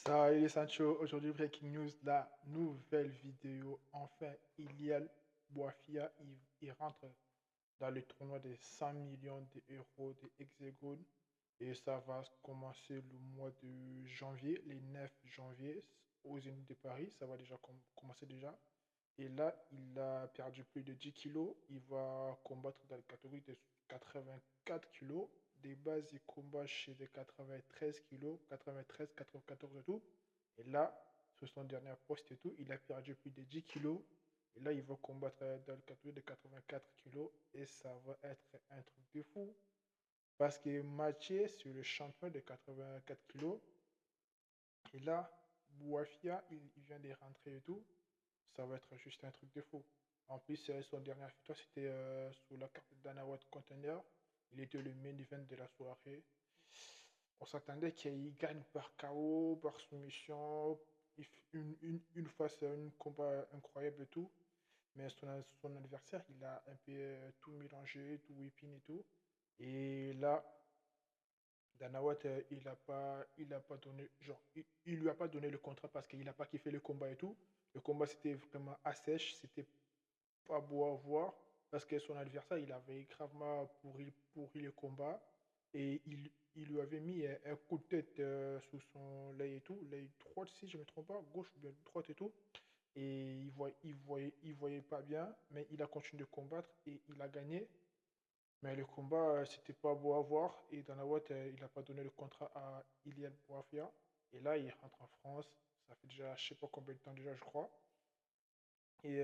Salut Sancho, aujourd'hui Breaking News, la nouvelle vidéo. Enfin, Ilial Boafia, il rentre dans le tournoi des 100 millions d'euros de Hexagone et ça va commencer le mois de janvier, les 9 janvier aux Zénith de Paris. Ça va déjà commencer déjà. Et là, il a perdu plus de 10 kilos. Il va combattre dans la catégorie de 84 kilos. Des bases, il combat chez des 93 kilos, 93, 94 et tout. Et là, sur son dernier poste et tout, il a perdu plus de 10 kilos. Et là, il va combattre dans la catégorie de 84 kilos. Et ça va être un truc de fou. Parce que Mathieu, c'est le champion de 84 kilos. Et là, Bouafia, il vient de rentrer et tout. Ça va être juste un truc de fou. En plus, son dernier victoire, c'était sous la carte de Dana White Container. Il était le main event de la soirée. On s'attendait qu'il gagne par KO, par soumission, une face, un combat incroyable et tout. Mais son adversaire, il a un peu tout mélangé, tout whipping et tout. Et là, Dana White, il a pas donné, genre, il lui a pas donné le contrat parce qu'il n'a pas kiffé le combat et tout. Le combat, c'était vraiment assèche, c'était pas beau à voir parce que son adversaire, il avait gravement pourri le combat et il lui avait mis un coup de tête sous son l'œil et tout, l'œil droit si je ne me trompe pas, gauche ou bien droite et tout. Et il voyait pas bien, mais il a continué de combattre et il a gagné. Mais le combat, c'était pas beau à voir. Et dans la Watt, il n'a pas donné le contrat à Ilian Boafia. Et là, il rentre en France. Ça fait déjà, je sais pas combien de temps déjà, je crois. Et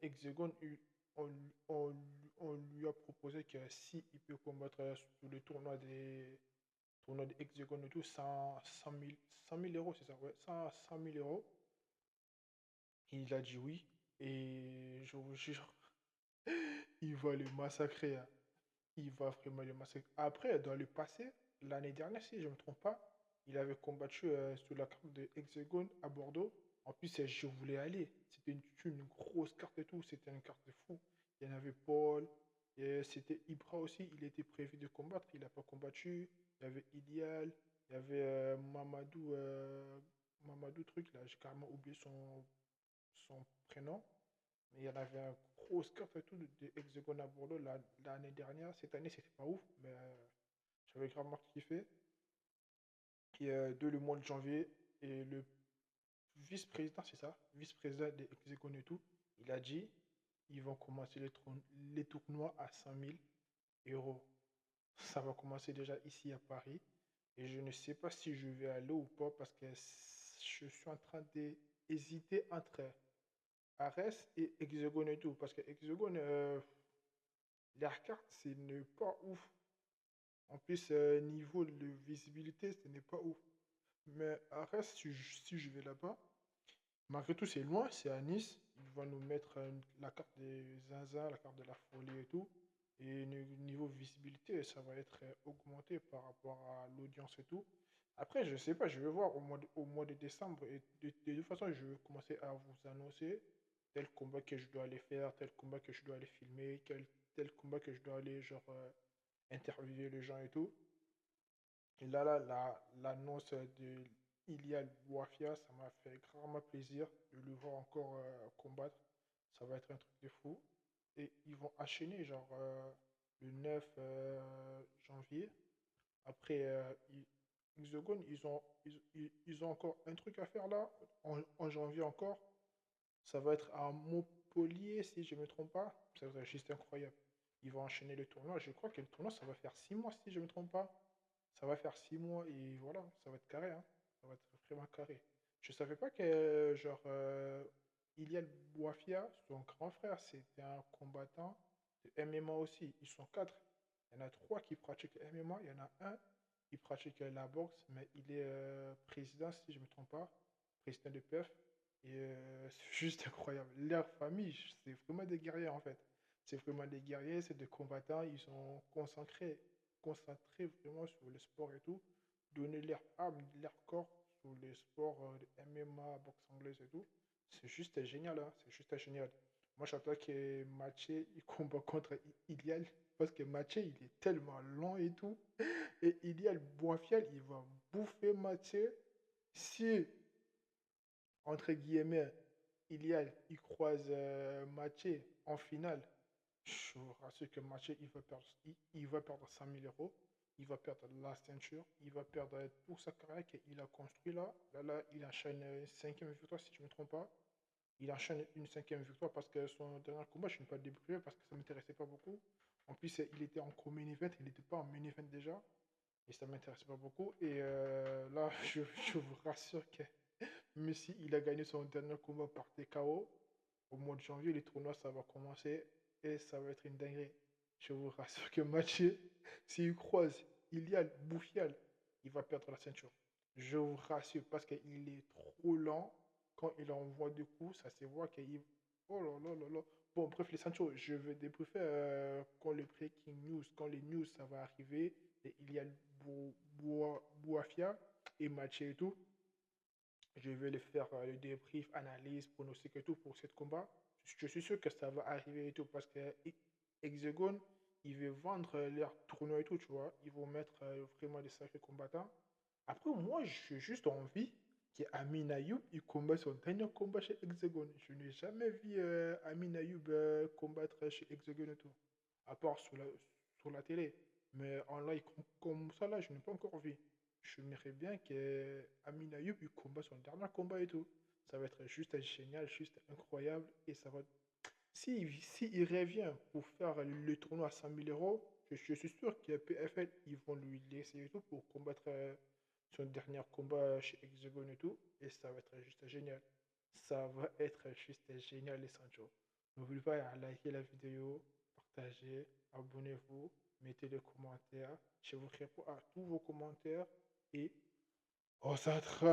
Hexagon, on lui a proposé que si il peut combattre sur le tournoi de Hexagon et tout, 100 000 euros, c'est ça, ouais, 100 000 euros. Il a dit oui. Et je vous jure, il va le massacrer, hein. Il va vraiment le massacrer. Après, dans le passé, l'année dernière, si je ne me trompe pas, il avait combattu sur la carte de Hexagone à Bordeaux. En plus, je voulais aller. C'était une grosse carte et tout. C'était une carte de fou. Il y en avait Paul. Et c'était Ibra aussi. Il était prévu de combattre. Il n'a pas combattu. Il y avait Ideal. Il y avait Mamadou. Mamadou truc là. J'ai carrément oublié son prénom. Mais il y en avait un gros carte et tout de Hexagone à Bordeaux l'année dernière. Cette année, c'était pas ouf, mais j'avais gravement kiffé. Et de le mois de janvier, et le vice-président, c'est ça, vice-président de Hexagone et tout, il a dit ils vont commencer les tournois à 100 000 euros. Ça va commencer déjà ici à Paris. Et je ne sais pas si je vais aller ou pas parce que je suis en train d'hésiter entre Ares et Hexagone et tout. Parce que Hexagone, l'air carte, c'est ne pas ouf. En plus, niveau de visibilité, ce n'est pas ouf. Mais Ares, si je vais là-bas, malgré tout, c'est loin, c'est à Nice. Ils vont nous mettre la carte des zinzins, la carte de la folie et tout. Et niveau visibilité, ça va être augmenté par rapport à l'audience et tout. Après, je sais pas, je vais voir au mois de décembre. Et de toute façon, je vais commencer à vous annoncer tel combat que je dois aller faire, tel combat que je dois aller filmer, tel combat que je dois aller genre interviewer les gens et tout. Et l'annonce de Ilial Boafia, ça m'a fait grandement plaisir de le voir encore combattre. Ça va être un truc de fou. Et ils vont enchaîner, genre, le 9 janvier. Après, Hexagone, ils ont encore un truc à faire là, en janvier encore. Ça va être à Montpellier, si je ne me trompe pas. Ça va être juste incroyable. Ils vont enchaîner le tournoi. Je crois que le tournoi, ça va faire 6 mois, si je ne me trompe pas. Ça va faire 6 mois et voilà, ça va être carré, hein. Ça va être vraiment carré. Je savais pas que, genre, Ilial Boafia, son grand frère, c'était un combattant de MMA aussi. Ils sont quatre. Il y en a trois qui pratiquent le MMA. Il y en a un qui pratique la boxe, mais il est président, si je ne me trompe pas, président de PEF. Et c'est juste incroyable. Leur famille, c'est vraiment des guerriers en fait. C'est vraiment des guerriers, c'est des combattants. Ils sont concentrés vraiment sur le sport et tout. Donner leur âme, leur corps sur les sports de MMA, boxe anglaise et tout. C'est juste génial, hein. C'est juste génial. Moi, j'attends que Mathieu il combat contre Ilial parce que Mathieu, il est tellement long et tout. Et Ilial Boinfiel, il va bouffer Mathieu. Si, entre guillemets, il croise Mathieu en finale, je vous rassure que Mathieu, il va perdre 100 000 euros, il va perdre la ceinture, il va perdre toute sa carrière qu'il a construit là. Là, il enchaîne une cinquième victoire, si je ne me trompe pas. Il enchaîne une cinquième victoire parce que son dernier combat, je ne vais pas le débriefer parce que ça ne m'intéressait pas beaucoup. En plus, il était en co-main event, il n'était pas en main event déjà. Et ça ne m'intéressait pas beaucoup. Et là, je vous rassure que Messi, il a gagné son dernier combat par TKO. Au mois de janvier, les tournois, ça va commencer et ça va être une dinguerie. Je vous rassure que Mathieu, s'il croise Ilial Boufial, il va perdre la ceinture. Je vous rassure parce qu'il est trop lent. Quand il envoie des coups, ça se voit qu'il... Oh là là là là. Bon, bref, les ceintures, je vais débriefer quand le breaking news, quand les news, ça va arriver. Et Ilial Bouafia et Mathieu et tout. Je vais les faire le débrief, analyse, pronostic et tout pour ce combat. Je suis sûr que ça va arriver et tout parce que Hexagon, ils veulent vendre leur tournoi et tout, tu vois. Ils vont mettre vraiment des sacrés combattants. Après, moi, j'ai juste envie qu'Amin Ayoub, il combat son dernier combat chez Hexagon. Je n'ai jamais vu Amin Ayoub combattre chez Hexagon et tout. À part sur la télé. Mais en live comme ça, là, je n'ai pas encore vu. J'aimerais bien que Amin Ayoub il combat son dernier combat et tout. Ça va être juste génial, juste incroyable. Et ça va. Si il revient pour faire le tournoi à 100 000 euros, je suis sûr que PFL, ils vont lui laisser et tout pour combattre son dernier combat chez Hexagon et tout. Et ça va être juste génial. Ça va être juste génial, les Sancho. N'oubliez pas à liker la vidéo, partager, abonnez-vous, mettez des commentaires. Je vous réponds à tous vos commentaires et on s'attrape.